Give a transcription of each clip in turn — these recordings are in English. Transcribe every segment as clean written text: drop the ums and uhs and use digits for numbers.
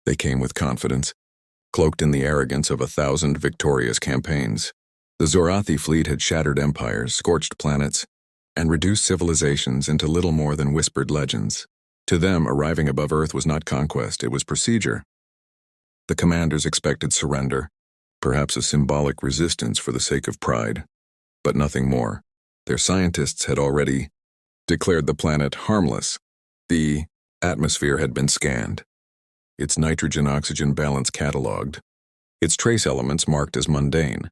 They came with confidence, cloaked in the arrogance of 1,000 victorious campaigns. The Zorathi fleet had shattered empires, scorched planets, and reduced civilizations into little more than whispered legends. To them, arriving above Earth was not conquest, it was procedure. The commanders expected surrender, perhaps a symbolic resistance for the sake of pride, but nothing more. Their scientists had already declared the planet harmless. The atmosphere had been scanned, its nitrogen-oxygen balance catalogued, its trace elements marked as mundane,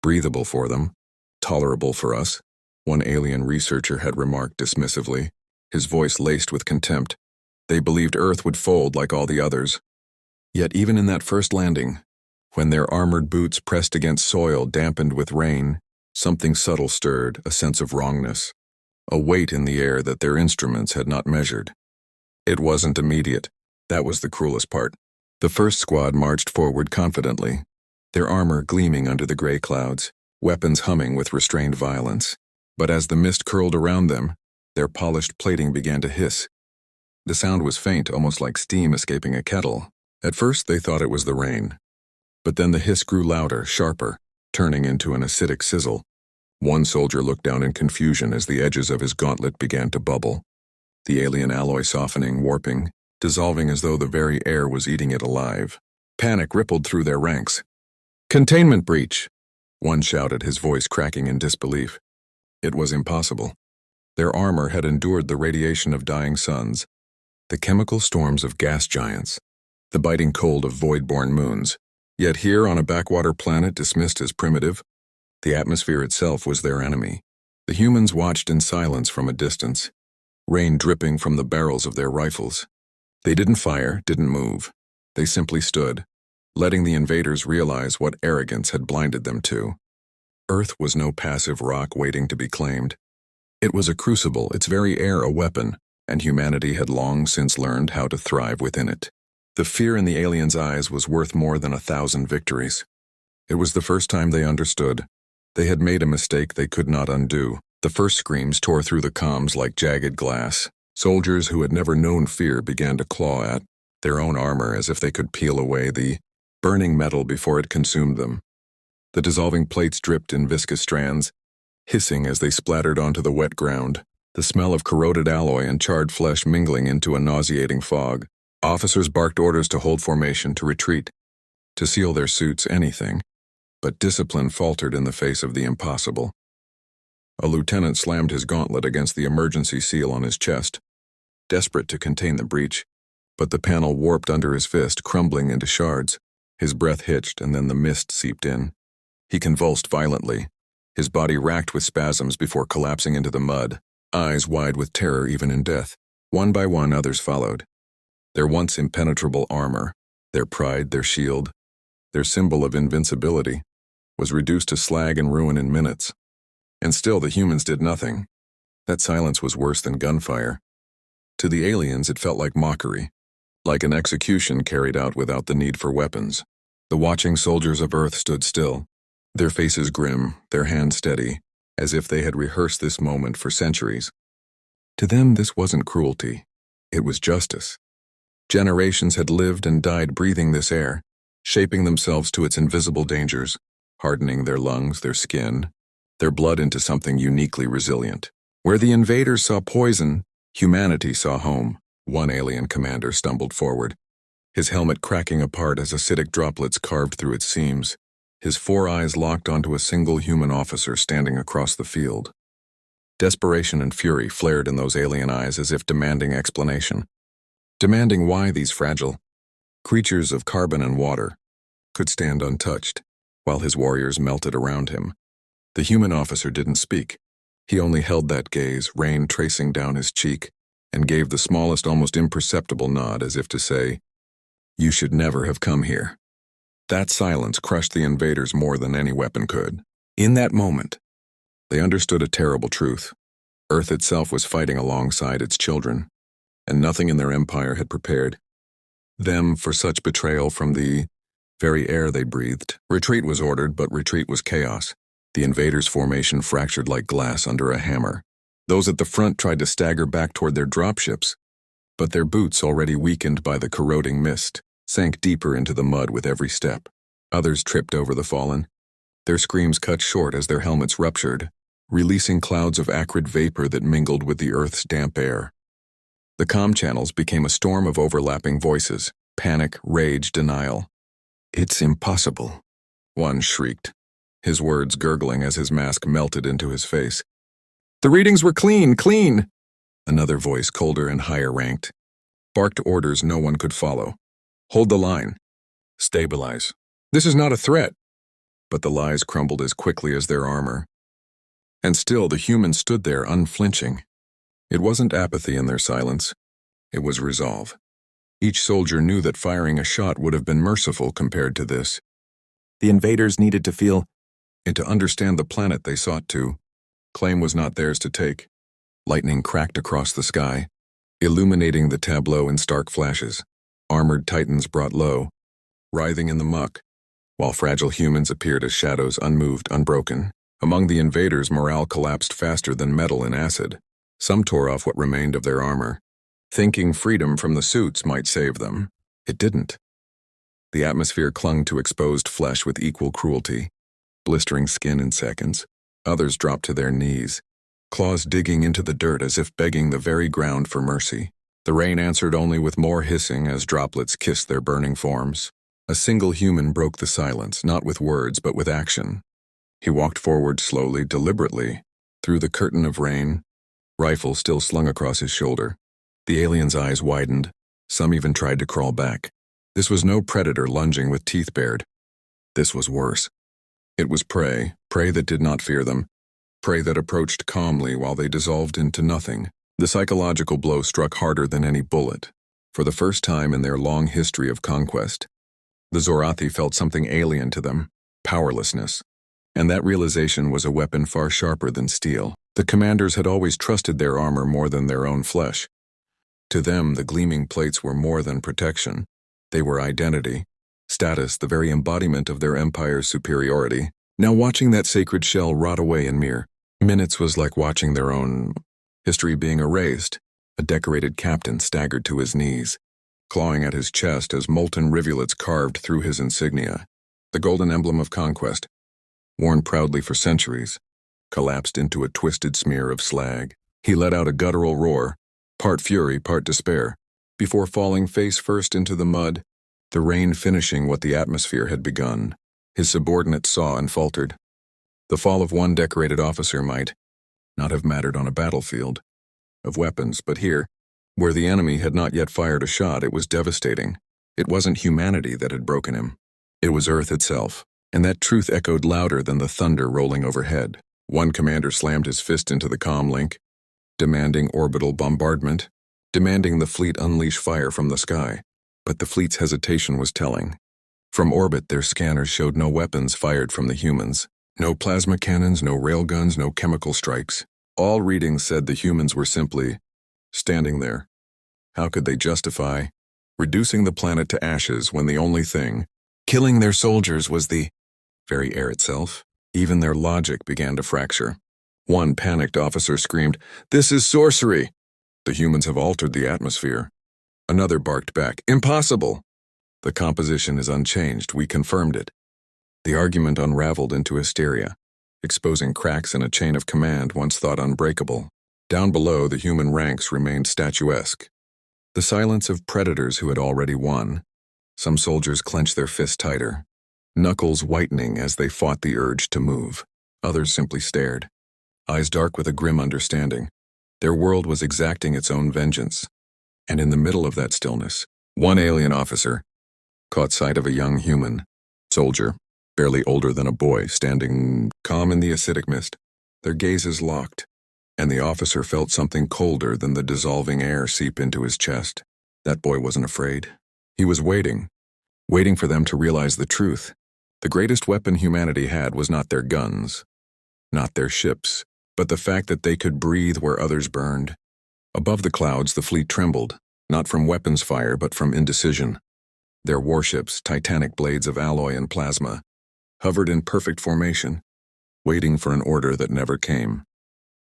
breathable for them, tolerable for us, one alien researcher had remarked dismissively, his voice laced with contempt. They believed Earth would fold like all the others. Yet even in that first landing, when their armored boots pressed against soil dampened with rain, something subtle stirred, a sense of wrongness, a weight in the air that their instruments had not measured. It wasn't immediate. That was the cruelest part. The first squad marched forward confidently, their armor gleaming under the gray clouds, weapons humming with restrained violence. But as the mist curled around them, their polished plating began to hiss. The sound was faint, almost like steam escaping a kettle. At first they thought it was the rain. But then the hiss grew louder, sharper, turning into an acidic sizzle. One soldier looked down in confusion as the edges of his gauntlet began to bubble, the alien alloy softening, warping, dissolving as though the very air was eating it alive. Panic rippled through their ranks. "Containment breach!" One shouted, his voice cracking in disbelief. It was impossible. Their armor had endured the radiation of dying suns, the chemical storms of gas giants, the biting cold of void-born moons. Yet here on a backwater planet dismissed as primitive, the atmosphere itself was their enemy. The humans watched in silence from a distance, rain dripping from the barrels of their rifles. They didn't fire, didn't move. They simply stood, letting the invaders realize what arrogance had blinded them to. Earth was no passive rock waiting to be claimed. It was a crucible, its very air a weapon, and humanity had long since learned how to thrive within it. The fear in the aliens' eyes was worth more than 1,000 victories. It was the first time they understood. They had made a mistake they could not undo. The first screams tore through the comms like jagged glass. Soldiers who had never known fear began to claw at their own armor as if they could peel away the burning metal before it consumed them. The dissolving plates dripped in viscous strands, hissing as they splattered onto the wet ground, the smell of corroded alloy and charred flesh mingling into a nauseating fog. Officers barked orders to hold formation, to retreat, to seal their suits, anything. But discipline faltered in the face of the impossible. A lieutenant slammed his gauntlet against the emergency seal on his chest, desperate to contain the breach, but the panel warped under his fist, crumbling into shards. His breath hitched, and then the mist seeped in. He convulsed violently, his body racked with spasms before collapsing into the mud, eyes wide with terror even in death. One by one, others followed. Their once impenetrable armor, their pride, their shield, their symbol of invincibility, was reduced to slag and ruin in minutes. And still the humans did nothing. That silence was worse than gunfire. To the aliens it felt like mockery, like an execution carried out without the need for weapons. The watching soldiers of Earth stood still, their faces grim, their hands steady, as if they had rehearsed this moment for centuries. To them this wasn't cruelty, it was justice. Generations had lived and died breathing this air, shaping themselves to its invisible dangers, hardening their lungs, their skin, their blood into something uniquely resilient. Where the invaders saw poison, humanity saw home. One alien commander stumbled forward, his helmet cracking apart as acidic droplets carved through its seams, his 4 eyes locked onto a single human officer standing across the field. Desperation and fury flared in those alien eyes as if demanding explanation, demanding why these fragile creatures of carbon and water could stand untouched, while his warriors melted around him. The human officer didn't speak. He only held that gaze, rain tracing down his cheek, and gave the smallest, almost imperceptible nod as if to say, "You should never have come here." That silence crushed the invaders more than any weapon could. In that moment, they understood a terrible truth. Earth itself was fighting alongside its children, and nothing in their empire had prepared them for such betrayal from the very air they breathed. Retreat was ordered, but retreat was chaos. The invaders' formation fractured like glass under a hammer. Those at the front tried to stagger back toward their dropships, but their boots, already weakened by the corroding mist, sank deeper into the mud with every step. Others tripped over the fallen. Their screams cut short as their helmets ruptured, releasing clouds of acrid vapor that mingled with the Earth's damp air. The comm channels became a storm of overlapping voices, panic, rage, denial. "It's impossible," one shrieked, his words gurgling as his mask melted into his face. "The readings were clean!" Another voice, colder and higher ranked, barked orders no one could follow. "Hold the line. Stabilize. This is not a threat." But the lies crumbled as quickly as their armor. And still the humans stood there unflinching. It wasn't apathy in their silence. It was resolve. Each soldier knew that firing a shot would have been merciful compared to this. The invaders needed to feel and to understand the planet they sought to. Claim was not theirs to take. Lightning cracked across the sky, illuminating the tableau in stark flashes. Armored titans brought low, writhing in the muck, while fragile humans appeared as shadows, unmoved, unbroken. Among the invaders, morale collapsed faster than metal in acid. Some tore off what remained of their armor, thinking freedom from the suits might save them. It didn't. The atmosphere clung to exposed flesh with equal cruelty, blistering skin in seconds. Others dropped to their knees, claws digging into the dirt as if begging the very ground for mercy. The rain answered only with more hissing as droplets kissed their burning forms. A single human broke the silence, not with words but with action. He walked forward slowly, deliberately, through the curtain of rain, rifle still slung across his shoulder. The alien's eyes widened. Some even tried to crawl back. This was no predator lunging with teeth bared. This was worse. It was prey that did not fear them, prey that approached calmly while they dissolved into nothing. The psychological blow struck harder than any bullet. For the first time in their long history of conquest, the Zorathi felt something alien to them, powerlessness. And that realization was a weapon far sharper than steel. The commanders had always trusted their armor more than their own flesh. To them, the gleaming plates were more than protection. They were identity, status, the very embodiment of their empire's superiority. Now watching that sacred shell rot away in mere minutes was like watching their own history being erased. A decorated captain staggered to his knees, clawing at his chest as molten rivulets carved through his insignia. The golden emblem of conquest, worn proudly for centuries, collapsed into a twisted smear of slag. He let out a guttural roar, part fury, part despair, before falling face first into the mud, the rain finishing what the atmosphere had begun. His subordinates saw and faltered. The fall of one decorated officer might not have mattered on a battlefield of weapons, but here, where the enemy had not yet fired a shot, it was devastating. It wasn't humanity that had broken him. It was Earth itself, and that truth echoed louder than the thunder rolling overhead. One commander slammed his fist into the comm link, demanding orbital bombardment, demanding the fleet unleash fire from the sky. But the fleet's hesitation was telling. From orbit, their scanners showed no weapons fired from the humans. No plasma cannons, no railguns, no chemical strikes. All readings said the humans were simply standing there. How could they justify reducing the planet to ashes when the only thing killing their soldiers was the very air itself? Even their logic began to fracture. One panicked officer screamed, "This is sorcery! The humans have altered the atmosphere." Another barked back, "Impossible! The composition is unchanged, we confirmed it." The argument unraveled into hysteria, exposing cracks in a chain of command once thought unbreakable. Down below, the human ranks remained statuesque. The silence of predators who had already won. Some soldiers clenched their fists tighter, knuckles whitening as they fought the urge to move. Others simply stared, eyes dark with a grim understanding. Their world was exacting its own vengeance. And in the middle of that stillness, one alien officer caught sight of a young human soldier, barely older than a boy, standing calm in the acidic mist. Their gazes locked, and the officer felt something colder than the dissolving air seep into his chest. That boy wasn't afraid. He was waiting for them to realize the truth. The greatest weapon humanity had was not their guns, not their ships, but the fact that they could breathe where others burned. Above the clouds, the fleet trembled, not from weapons fire, but from indecision. Their warships, titanic blades of alloy and plasma, hovered in perfect formation, waiting for an order that never came.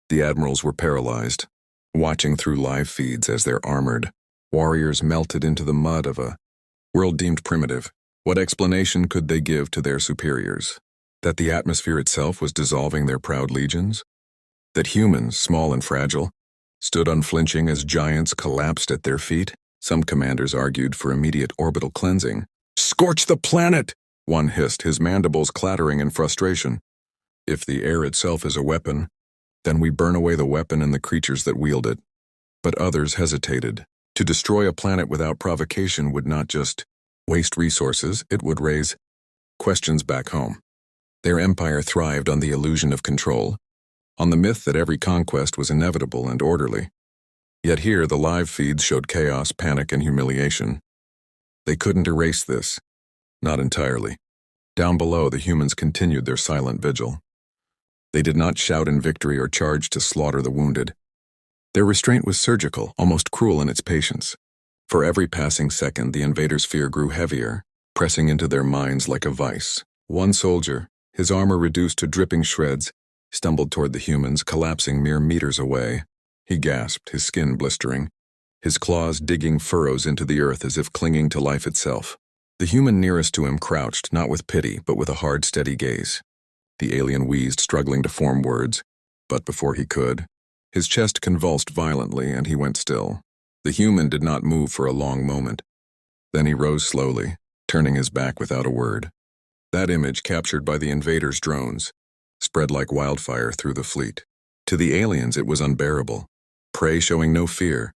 The admirals were paralyzed, watching through live feeds as their armored warriors melted into the mud of a World deemed primitive. What explanation could they give to their superiors? That the atmosphere itself was dissolving their proud legions? That humans, small and fragile, stood unflinching as giants collapsed at their feet? Some commanders argued for immediate orbital cleansing. "Scorch the planet!" one hissed, his mandibles clattering in frustration. "If the air itself is a weapon, then we burn away the weapon and the creatures that wield it." But others hesitated. To destroy a planet without provocation would not just waste resources, it would raise questions back home. Their empire thrived on the illusion of control, on the myth that every conquest was inevitable and orderly. Yet here the live feeds showed chaos, panic, and humiliation. They couldn't erase this. Not entirely. Down below, the humans continued their silent vigil. They did not shout in victory or charge to slaughter the wounded. Their restraint was surgical, almost cruel in its patience. For every passing second, the invaders' fear grew heavier, pressing into their minds like a vice. One soldier, his armor reduced to dripping shreds, stumbled toward the humans, collapsing mere meters away. He gasped, his skin blistering, his claws digging furrows into the earth as if clinging to life itself. The human nearest to him crouched, not with pity, but with a hard, steady gaze. The alien wheezed, struggling to form words, but before he could, his chest convulsed violently and he went still. The human did not move for a long moment. Then he rose slowly, turning his back without a word. That image, captured by the invaders' drones, spread like wildfire through the fleet. To the aliens, it was unbearable. Prey showing no fear,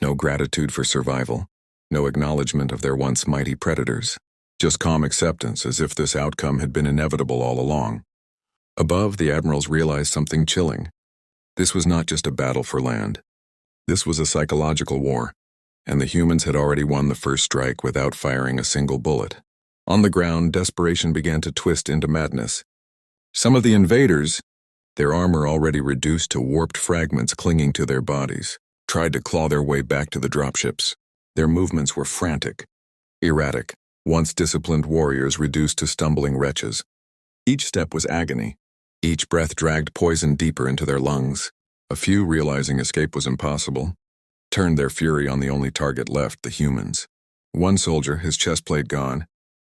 no gratitude for survival, no acknowledgement of their once mighty predators. Just calm acceptance, as if this outcome had been inevitable all along. Above, the admirals realized something chilling. This was not just a battle for land. This was a psychological war, and the humans had already won the first strike without firing a single bullet. On the ground, desperation began to twist into madness. Some of the invaders, their armor already reduced to warped fragments clinging to their bodies, tried to claw their way back to the dropships. Their movements were frantic, erratic, once disciplined warriors reduced to stumbling wretches. Each step was agony. Each breath dragged poison deeper into their lungs. A few, realizing escape was impossible, turned their fury on the only target left, the humans. One soldier, his chest plate gone,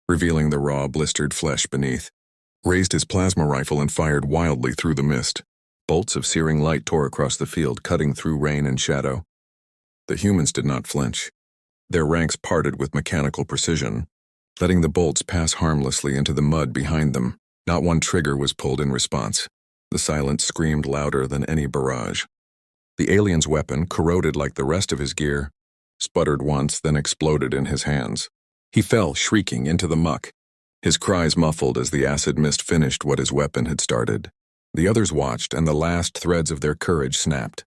revealing the raw, blistered flesh beneath, raised his plasma rifle and fired wildly through the mist. Bolts of searing light tore across the field, cutting through rain and shadow. The humans did not flinch. Their ranks parted with mechanical precision, letting the bolts pass harmlessly into the mud behind them. Not one trigger was pulled in response. The silence screamed louder than any barrage. The alien's weapon, corroded like the rest of his gear, sputtered once, then exploded in his hands. He fell, shrieking, into the muck, his cries muffled as the acid mist finished what his weapon had started. The others watched, and the last threads of their courage snapped.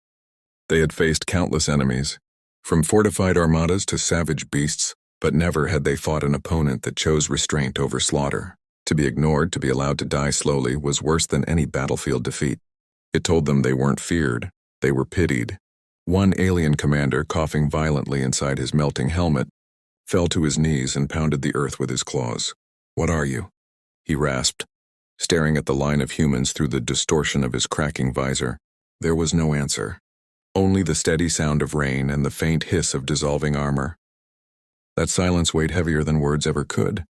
They had faced countless enemies, from fortified armadas to savage beasts, but never had they fought an opponent that chose restraint over slaughter. To be ignored, to be allowed to die slowly, was worse than any battlefield defeat. It told them they weren't feared, they were pitied. One alien commander, coughing violently inside his melting helmet, fell to his knees and pounded the earth with his claws. "What are you?" he rasped, staring at the line of humans through the distortion of his cracking visor. There was no answer, only the steady sound of rain and the faint hiss of dissolving armor. That silence weighed heavier than words ever could.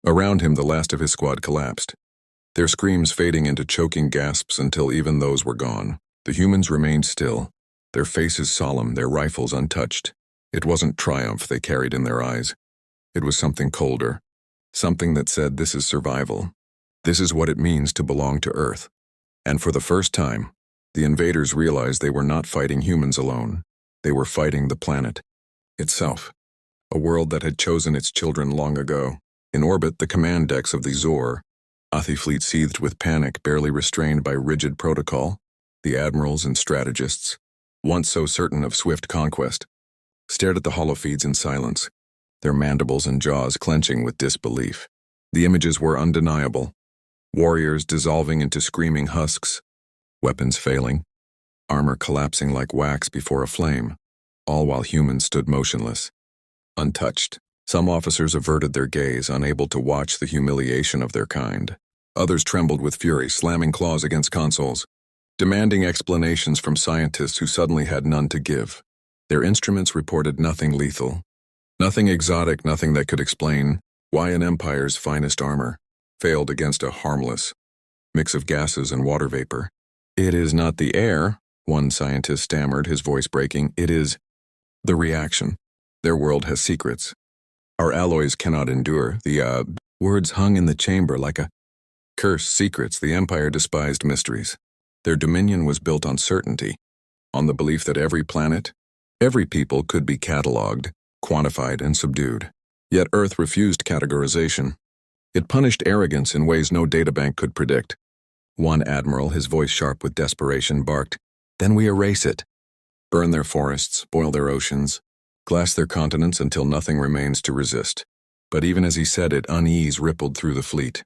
Around him, the last of his squad collapsed, their screams fading into choking gasps until even those were gone. The humans remained still, their faces solemn, their rifles untouched. It wasn't triumph they carried in their eyes. It was something colder, something that said, this is survival. This is what it means to belong to Earth. And for the first time, the invaders realized they were not fighting humans alone. They were fighting the planet itself, a world that had chosen its children long ago. In orbit, the command decks of the Zorathi fleet seethed with panic, barely restrained by rigid protocol. The admirals and strategists, once so certain of swift conquest, stared at the holofeeds in silence, their mandibles and jaws clenching with disbelief. The images were undeniable. Warriors dissolving into screaming husks, weapons failing, armor collapsing like wax before a flame, all while humans stood motionless, untouched. Some officers averted their gaze, unable to watch the humiliation of their kind. Others trembled with fury, slamming claws against consoles, demanding explanations from scientists who suddenly had none to give. Their instruments reported nothing lethal, Nothing exotic, nothing that could explain why an empire's finest armor failed against a harmless mix of gases and water vapor. It is not the air, one scientist stammered, his voice breaking. It is the reaction. Their world has secrets. Our alloys cannot endure. The words hung in the chamber like a curse. Secrets. The Empire despised mysteries. Their dominion was built on certainty, on the belief that every planet, every people could be catalogued, quantified, and subdued. Yet Earth refused categorization. It punished arrogance in ways no databank could predict. One admiral, his voice sharp with desperation, barked, "Then we erase it. Burn their forests, boil their oceans, glass their continents until nothing remains to resist." But even as he said it, unease rippled through the fleet.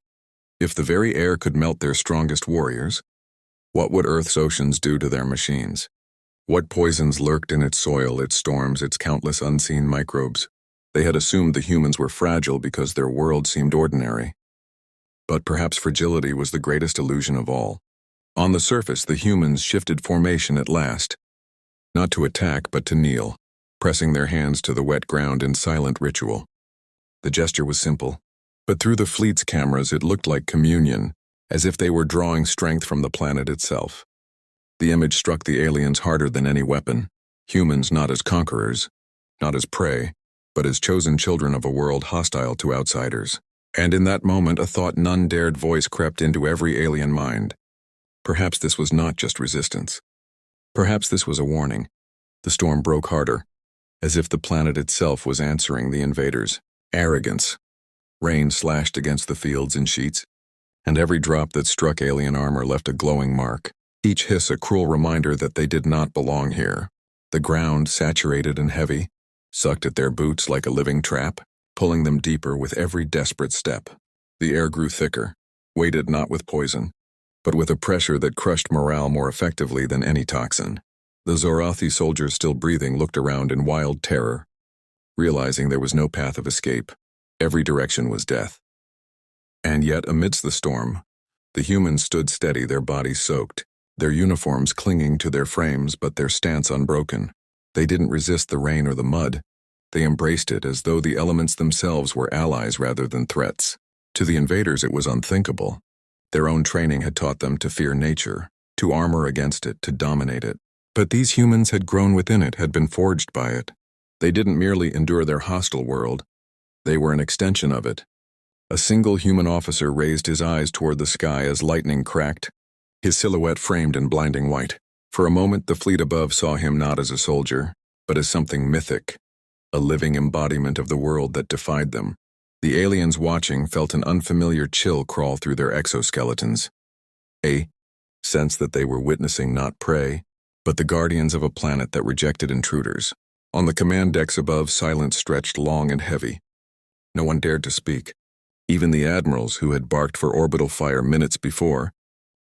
If the very air could melt their strongest warriors, what would Earth's oceans do to their machines? What poisons lurked in its soil, its storms, its countless unseen microbes? They had assumed the humans were fragile because their world seemed ordinary. But perhaps fragility was the greatest illusion of all. On the surface, the humans shifted formation at last. Not to attack, but to kneel, pressing their hands to the wet ground in silent ritual. The gesture was simple, but through the fleet's cameras it looked like communion, as if they were drawing strength from the planet itself. The image struck the aliens harder than any weapon. Humans not as conquerors, not as prey, but as chosen children of a world hostile to outsiders. And in that moment a thought none dared voice crept into every alien mind. Perhaps this was not just resistance. Perhaps this was a warning. The storm broke harder, as if the planet itself was answering the invaders. Arrogance. Rain slashed against the fields in sheets, and every drop that struck alien armor left a glowing mark. Each hiss a cruel reminder that they did not belong here. The ground, saturated and heavy, sucked at their boots like a living trap, pulling them deeper with every desperate step. The air grew thicker, weighted not with poison, but with a pressure that crushed morale more effectively than any toxin. The Zorathi soldiers, still breathing, looked around in wild terror, realizing there was no path of escape. Every direction was death. And yet, amidst the storm, the humans stood steady, their bodies soaked, their uniforms clinging to their frames but their stance unbroken. They didn't resist the rain or the mud. They embraced it as though the elements themselves were allies rather than threats. To the invaders it was unthinkable. Their own training had taught them to fear nature, to armor against it, to dominate it. But these humans had grown within it, had been forged by it. They didn't merely endure their hostile world. They were an extension of it. A single human officer raised his eyes toward the sky as lightning cracked, his silhouette framed in blinding white. For a moment the fleet above saw him not as a soldier, but as something mythic, a living embodiment of the world that defied them. The aliens watching felt an unfamiliar chill crawl through their exoskeletons. A sense that they were witnessing not prey, but the guardians of a planet that rejected intruders. On the command decks above, silence stretched long and heavy. No one dared to speak. Even the admirals, who had barked for orbital fire minutes before,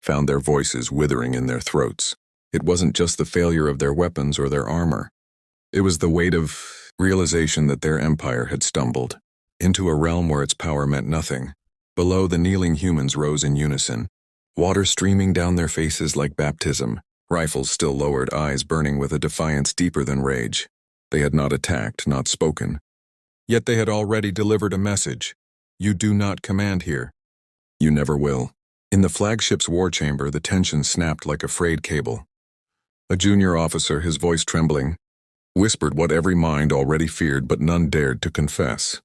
found their voices withering in their throats. It wasn't just the failure of their weapons or their armor. It was the weight of realization that their empire had stumbled into a realm where its power meant nothing. Below, the kneeling humans rose in unison, water streaming down their faces like baptism, rifles still lowered, eyes burning with a defiance deeper than rage. They had not attacked, not spoken. Yet they had already delivered a message. You do not command here. You never will. In the flagship's war chamber, the tension snapped like a frayed cable. A junior officer, his voice trembling, whispered what every mind already feared but none dared to confess.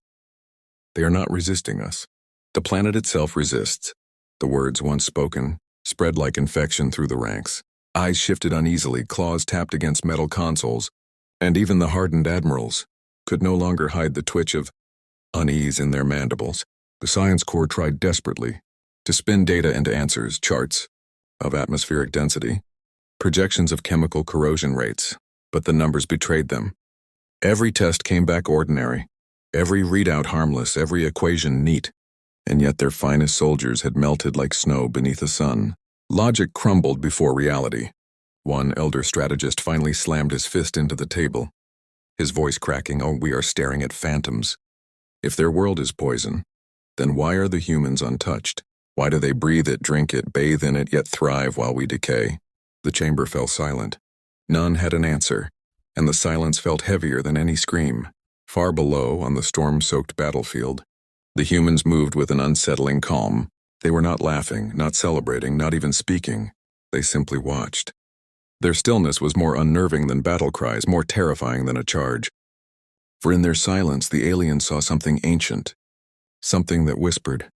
They are not resisting us. The planet itself resists. The words, once spoken, spread like infection through the ranks. Eyes shifted uneasily, claws tapped against metal consoles, and even the hardened admirals could no longer hide the twitch of unease in their mandibles. The science corps tried desperately to spin data into answers, charts of atmospheric density, projections of chemical corrosion rates, but the numbers betrayed them. Every test came back ordinary, every readout harmless, every equation neat, and yet their finest soldiers had melted like snow beneath the sun. Logic crumbled before reality. One elder strategist finally slammed his fist into the table, his voice cracking, "Oh, we are staring at phantoms. If their world is poison, then why are the humans untouched? Why do they breathe it, drink it, bathe in it, yet thrive while we decay?" The chamber fell silent. None had an answer, and the silence felt heavier than any scream. Far below, on the storm-soaked battlefield, the humans moved with an unsettling calm. They were not laughing, not celebrating, not even speaking. They simply watched. Their stillness was more unnerving than battle cries, more terrifying than a charge. For in their silence, the aliens saw something ancient, something that whispered,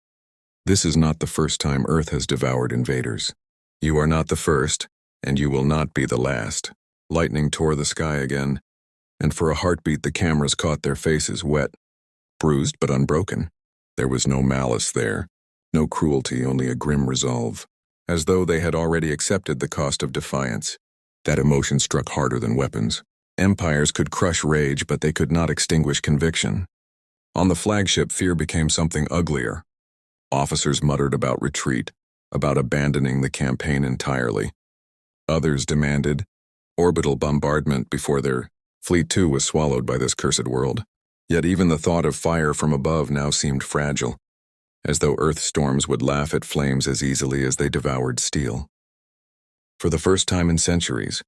"This is not the first time Earth has devoured invaders. You are not the first, and you will not be the last." Lightning tore the sky again, and for a heartbeat the cameras caught their faces wet, bruised but unbroken. There was no malice there, no cruelty, only a grim resolve, as though they had already accepted the cost of defiance. That emotion struck harder than weapons. Empires could crush rage, but they could not extinguish conviction. On the flagship, fear became something uglier. Officers muttered about retreat, about abandoning the campaign entirely. Others demanded orbital bombardment before their fleet too was swallowed by this cursed world. Yet even the thought of fire from above now seemed fragile, as though Earth storms would laugh at flames as easily as they devoured steel. For the first time in centuries,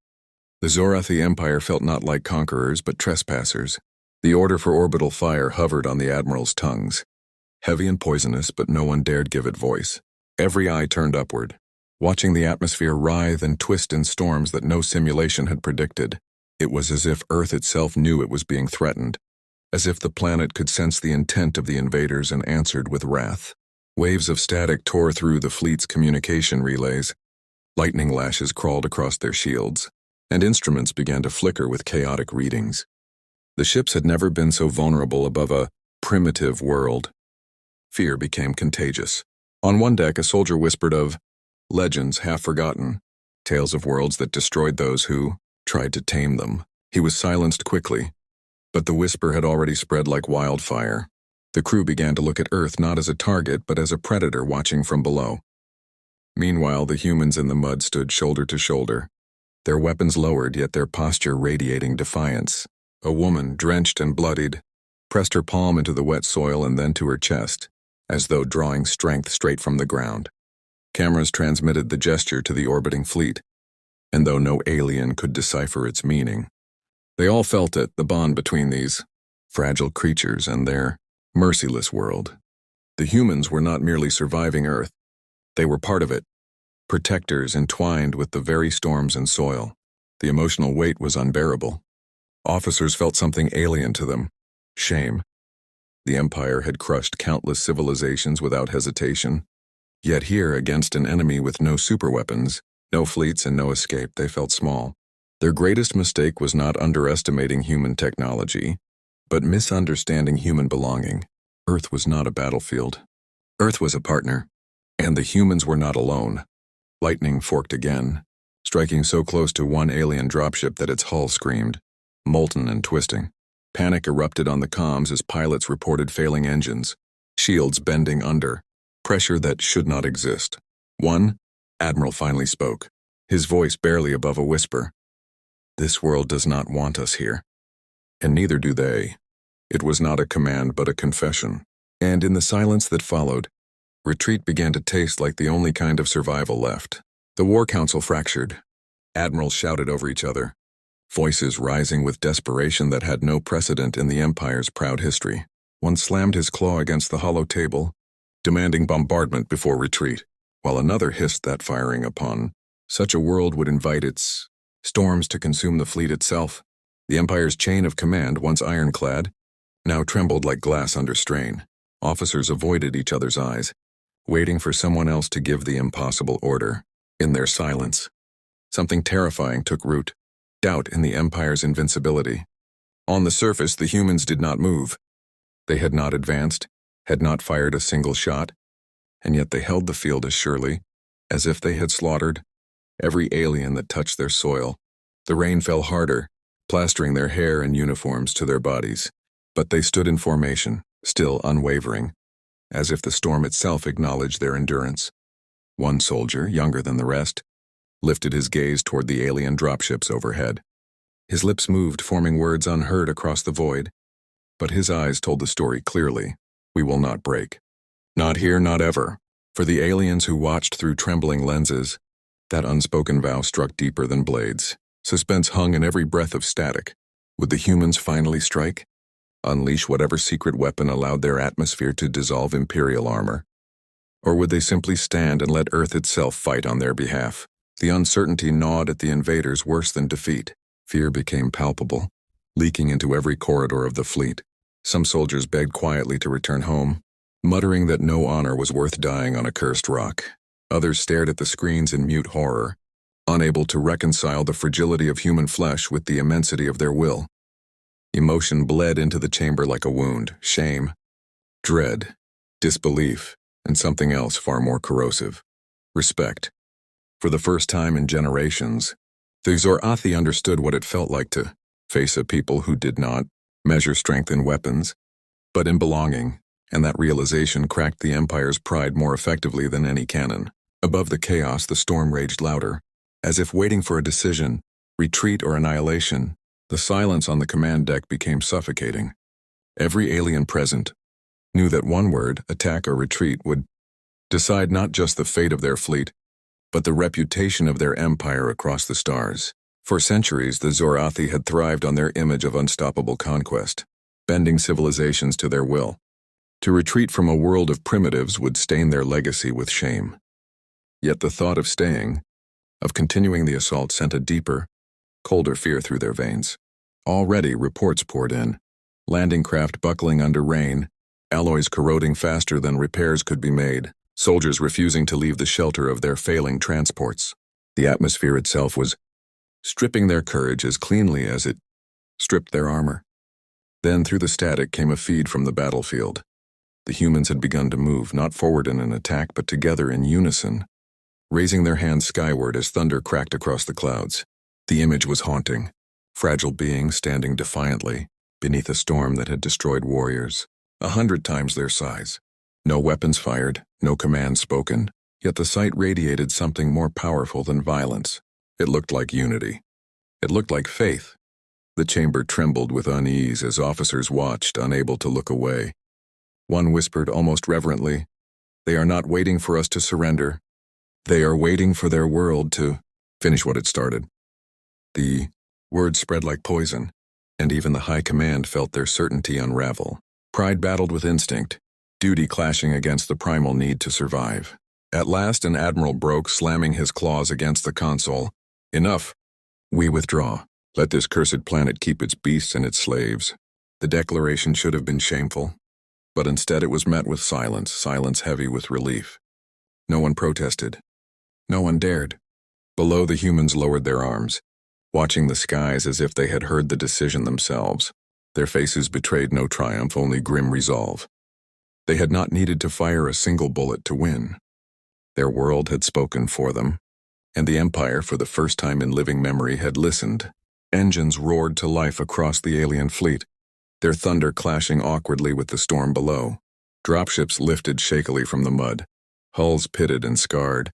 the Zorathi Empire felt not like conquerors but trespassers. The order for orbital fire hovered on the admirals' tongues, heavy and poisonous, but no one dared give it voice. Every eye turned upward, watching the atmosphere writhe and twist in storms that no simulation had predicted. It was as if Earth itself knew it was being threatened, as if the planet could sense the intent of the invaders and answered with wrath. Waves of static tore through the fleet's communication relays. Lightning lashes crawled across their shields, and instruments began to flicker with chaotic readings. The ships had never been so vulnerable above a primitive world. Fear became contagious. On one deck, a soldier whispered of legends half forgotten, tales of worlds that destroyed those who tried to tame them. He was silenced quickly, but the whisper had already spread like wildfire. The crew began to look at Earth not as a target, but as a predator watching from below. Meanwhile, the humans in the mud stood shoulder to shoulder, their weapons lowered, yet their posture radiating defiance. A woman, drenched and bloodied, pressed her palm into the wet soil and then to her chest, as though drawing strength straight from the ground. Cameras transmitted the gesture to the orbiting fleet, and though no alien could decipher its meaning, they all felt it, the bond between these fragile creatures and their merciless world. The humans were not merely surviving Earth, they were part of it, protectors entwined with the very storms and soil. The emotional weight was unbearable. Officers felt something alien to them, shame. The Empire had crushed countless civilizations without hesitation, yet here, against an enemy with no superweapons, no fleets and no escape, they felt small. Their greatest mistake was not underestimating human technology, but misunderstanding human belonging. Earth was not a battlefield. Earth was a partner, and the humans were not alone. Lightning forked again, striking so close to one alien dropship that its hull screamed, molten and twisting. Panic erupted on the comms as pilots reported failing engines, shields bending under, pressure that should not exist. One admiral finally spoke, his voice barely above a whisper. "This world does not want us here." And neither do they. It was not a command but a confession. And in the silence that followed, retreat began to taste like the only kind of survival left. The War Council fractured. Admirals shouted over each other, voices rising with desperation that had no precedent in the Empire's proud history. One slammed his claw against the hollow table, demanding bombardment before retreat, while another hissed that firing upon such a world would invite its storms to consume the fleet itself. The Empire's chain of command, once ironclad, now trembled like glass under strain. Officers avoided each other's eyes, waiting for someone else to give the impossible order. In their silence, something terrifying took root, doubt in the Empire's invincibility. On the surface, the humans did not move. They had not advanced, had not fired a single shot, and yet they held the field as surely, as if they had slaughtered every alien that touched their soil. The rain fell harder, plastering their hair and uniforms to their bodies, but they stood in formation, still unwavering, as if the storm itself acknowledged their endurance. One soldier, younger than the rest, lifted his gaze toward the alien dropships overhead. His lips moved, forming words unheard across the void, but his eyes told the story clearly. We will not break. Not here, not ever. For the aliens who watched through trembling lenses, that unspoken vow struck deeper than blades. Suspense hung in every breath of static. Would the humans finally strike? Unleash whatever secret weapon allowed their atmosphere to dissolve Imperial armor? Or would they simply stand and let Earth itself fight on their behalf? The uncertainty gnawed at the invaders worse than defeat. Fear became palpable, leaking into every corridor of the fleet. Some soldiers begged quietly to return home, muttering that no honor was worth dying on a cursed rock. Others stared at the screens in mute horror, unable to reconcile the fragility of human flesh with the immensity of their will. Emotion bled into the chamber like a wound: shame, dread, disbelief, and something else far more corrosive: respect. For the first time in generations, the Zorathi understood what it felt like to face a people who did not measure strength in weapons, but in belonging, and that realization cracked the Empire's pride more effectively than any cannon. Above the chaos, the storm raged louder, as if waiting for a decision, retreat or annihilation. The silence on the command deck became suffocating. Every alien present knew that one word, attack or retreat, would decide not just the fate of their fleet, but the reputation of their empire across the stars. For centuries, the Zorathi had thrived on their image of unstoppable conquest, bending civilizations to their will. To retreat from a world of primitives would stain their legacy with shame. Yet the thought of staying, of continuing the assault, sent a deeper, colder fear through their veins. Already, reports poured in: landing craft buckling under rain, alloys corroding faster than repairs could be made, soldiers refusing to leave the shelter of their failing transports. The atmosphere itself was stripping their courage as cleanly as it stripped their armor. Then through the static came a feed from the battlefield. The humans had begun to move, not forward in an attack, but together in unison, raising their hands skyward as thunder cracked across the clouds. The image was haunting: fragile beings standing defiantly beneath a storm that had destroyed warriors 100 times their size. No weapons fired, no commands spoken, yet the sight radiated something more powerful than violence. It looked like unity. It looked like faith. The chamber trembled with unease as officers watched, unable to look away. One whispered almost reverently, "They are not waiting for us to surrender. They are waiting for their world to finish what it started." The words spread like poison, and even the high command felt their certainty unravel. Pride battled with instinct, duty clashing against the primal need to survive. At last an admiral broke, slamming his claws against the console. "Enough. We withdraw. Let this cursed planet keep its beasts and its slaves." The declaration should have been shameful, but instead it was met with silence heavy with relief. No one protested. No one dared. Below, the humans lowered their arms, watching the skies as if they had heard the decision themselves. Their faces betrayed no triumph, only grim resolve. They had not needed to fire a single bullet to win. Their world had spoken for them, and the Empire, for the first time in living memory, had listened. Engines roared to life across the alien fleet, their thunder clashing awkwardly with the storm below. Dropships lifted shakily from the mud, hulls pitted and scarred,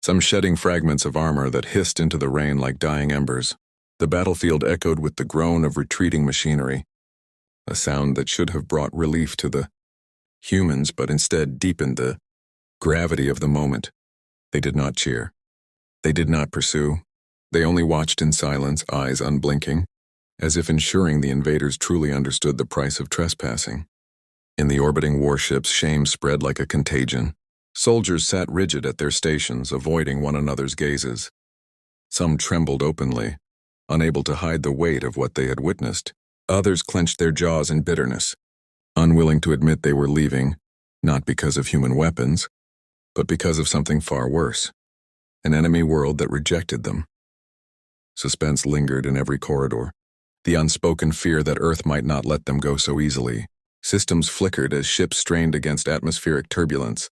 some shedding fragments of armor that hissed into the rain like dying embers. The battlefield echoed with the groan of retreating machinery, a sound that should have brought relief to the humans, but instead deepened the gravity of the moment. They did not cheer. They did not pursue. They only watched in silence, eyes unblinking, as if ensuring the invaders truly understood the price of trespassing. In the orbiting warships, shame spread like a contagion. Soldiers sat rigid at their stations, avoiding one another's gazes. Some trembled openly, unable to hide the weight of what they had witnessed. Others clenched their jaws in bitterness, unwilling to admit they were leaving, not because of human weapons, but because of something far worse: an enemy world that rejected them. Suspense lingered in every corridor, the unspoken fear that Earth might not let them go so easily. Systems flickered as ships strained against atmospheric turbulence,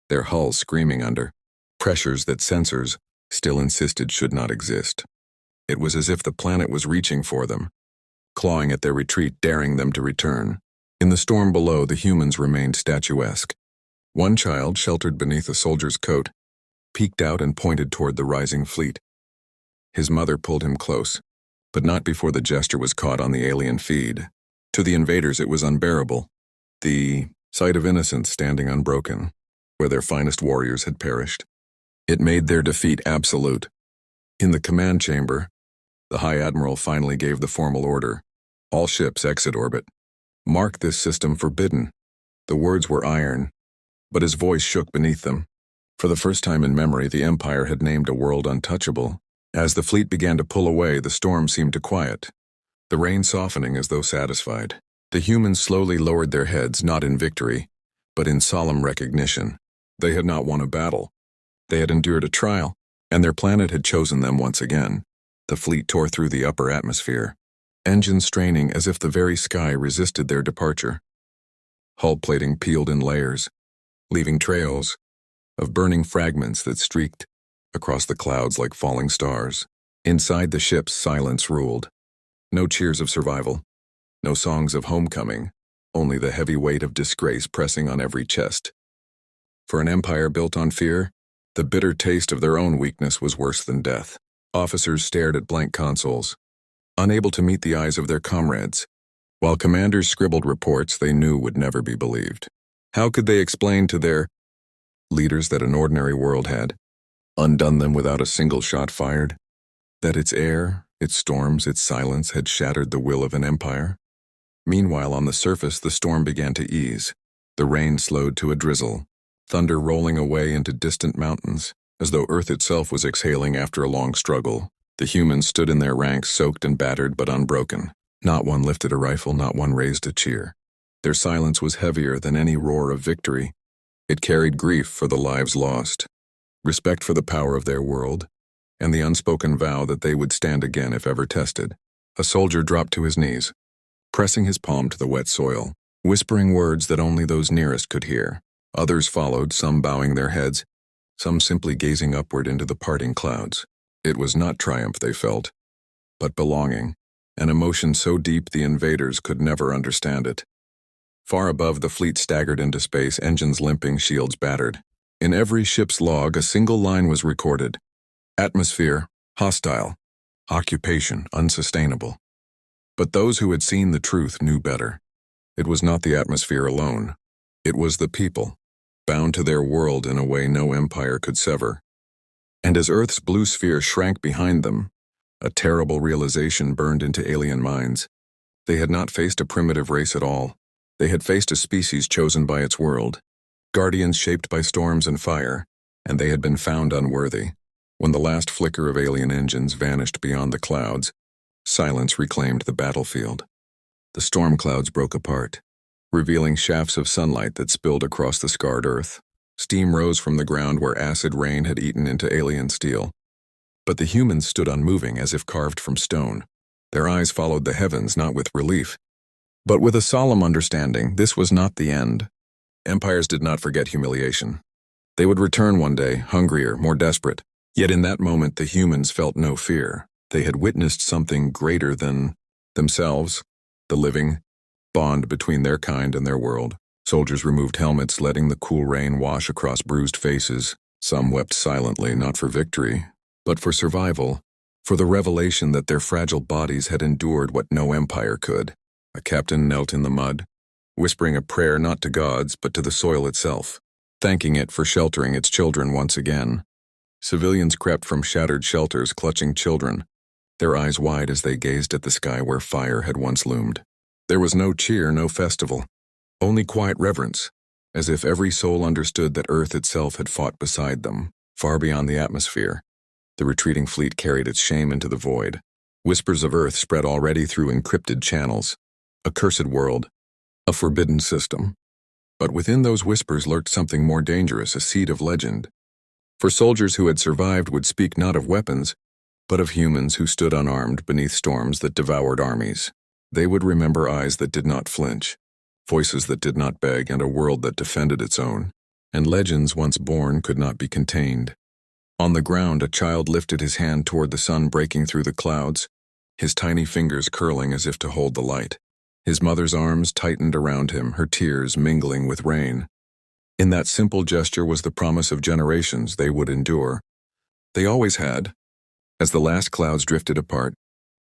their hulls screaming under pressures that sensors still insisted should not exist. It was as if the planet was reaching for them, clawing at their retreat, daring them to return. In the storm below, the humans remained statuesque. One child, sheltered beneath a soldier's coat, peeked out and pointed toward the rising fleet. His mother pulled him close, but not before the gesture was caught on the alien feed. To the invaders it was unbearable, the sight of innocence standing unbroken, where their finest warriors had perished. It made their defeat absolute. In the command chamber, the High Admiral finally gave the formal order: all ships exit orbit. Mark this system forbidden. The words were iron, but his voice shook beneath them. For the first time in memory, the Empire had named a world untouchable. As the fleet began to pull away, the storm seemed to quiet, the rain softening as though satisfied. The humans slowly lowered their heads, not in victory, but in solemn recognition. They had not won a battle. They had endured a trial, and their planet had chosen them once again. The fleet tore through the upper atmosphere, engines straining as if the very sky resisted their departure. Hull plating peeled in layers, leaving trails of burning fragments that streaked across the clouds like falling stars. Inside the ships, silence ruled. No cheers of survival, no songs of homecoming, only the heavy weight of disgrace pressing on every chest. For an empire built on fear, the bitter taste of their own weakness was worse than death. Officers stared at blank consoles, unable to meet the eyes of their comrades, while commanders scribbled reports they knew would never be believed. How could they explain to their leaders that an ordinary world had undone them without a single shot fired? That its air, its storms, its silence had shattered the will of an empire? Meanwhile, on the surface, the storm began to ease. The rain slowed to a drizzle, thunder rolling away into distant mountains, as though Earth itself was exhaling after a long struggle. The humans stood in their ranks, soaked and battered but unbroken. Not one lifted a rifle, not one raised a cheer. Their silence was heavier than any roar of victory. It carried grief for the lives lost, respect for the power of their world, and the unspoken vow that they would stand again if ever tested. A soldier dropped to his knees, pressing his palm to the wet soil, whispering words that only those nearest could hear. Others followed, some bowing their heads, some simply gazing upward into the parting clouds. It was not triumph they felt, but belonging, an emotion so deep the invaders could never understand it. Far above, the fleet staggered into space, engines limping, shields battered. In every ship's log, a single line was recorded. Atmosphere, hostile. Occupation, unsustainable. But those who had seen the truth knew better. It was not the atmosphere alone. It was the people, bound to their world in a way no empire could sever. And as Earth's blue sphere shrank behind them, a terrible realization burned into alien minds. They had not faced a primitive race at all. They had faced a species chosen by its world, guardians shaped by storms and fire, and they had been found unworthy. When the last flicker of alien engines vanished beyond the clouds, silence reclaimed the battlefield. The storm clouds broke apart, revealing shafts of sunlight that spilled across the scarred earth. Steam rose from the ground where acid rain had eaten into alien steel. But the humans stood unmoving as if carved from stone. Their eyes followed the heavens, not with relief, but with a solemn understanding. This was not the end. Empires did not forget humiliation. They would return one day, hungrier, more desperate. Yet in that moment, the humans felt no fear. They had witnessed something greater than themselves, the living bond between their kind and their world. Soldiers removed helmets, letting the cool rain wash across bruised faces. Some wept silently, not for victory, but for survival, for the revelation that their fragile bodies had endured what no empire could. A captain knelt in the mud, whispering a prayer not to gods, but to the soil itself, thanking it for sheltering its children once again. Civilians crept from shattered shelters, clutching children, their eyes wide as they gazed at the sky where fire had once loomed. There was no cheer, no festival, only quiet reverence, as if every soul understood that Earth itself had fought beside them. Far beyond the atmosphere, the retreating fleet carried its shame into the void. Whispers of Earth spread already through encrypted channels. A cursed world, a forbidden system. But within those whispers lurked something more dangerous, a seed of legend. For soldiers who had survived would speak not of weapons, but of humans who stood unarmed beneath storms that devoured armies. They would remember eyes that did not flinch, voices that did not beg, and a world that defended its own. And legends once born could not be contained. On the ground, a child lifted his hand toward the sun breaking through the clouds, his tiny fingers curling as if to hold the light. His mother's arms tightened around him, her tears mingling with rain. In that simple gesture was the promise of generations they would endure. They always had. As the last clouds drifted apart,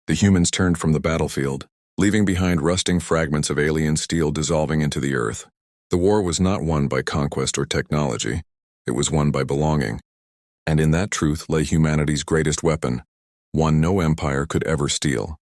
the humans turned from the battlefield, leaving behind rusting fragments of alien steel dissolving into the earth. The war was not won by conquest or technology. It was won by belonging. And in that truth lay humanity's greatest weapon, one no empire could ever steal.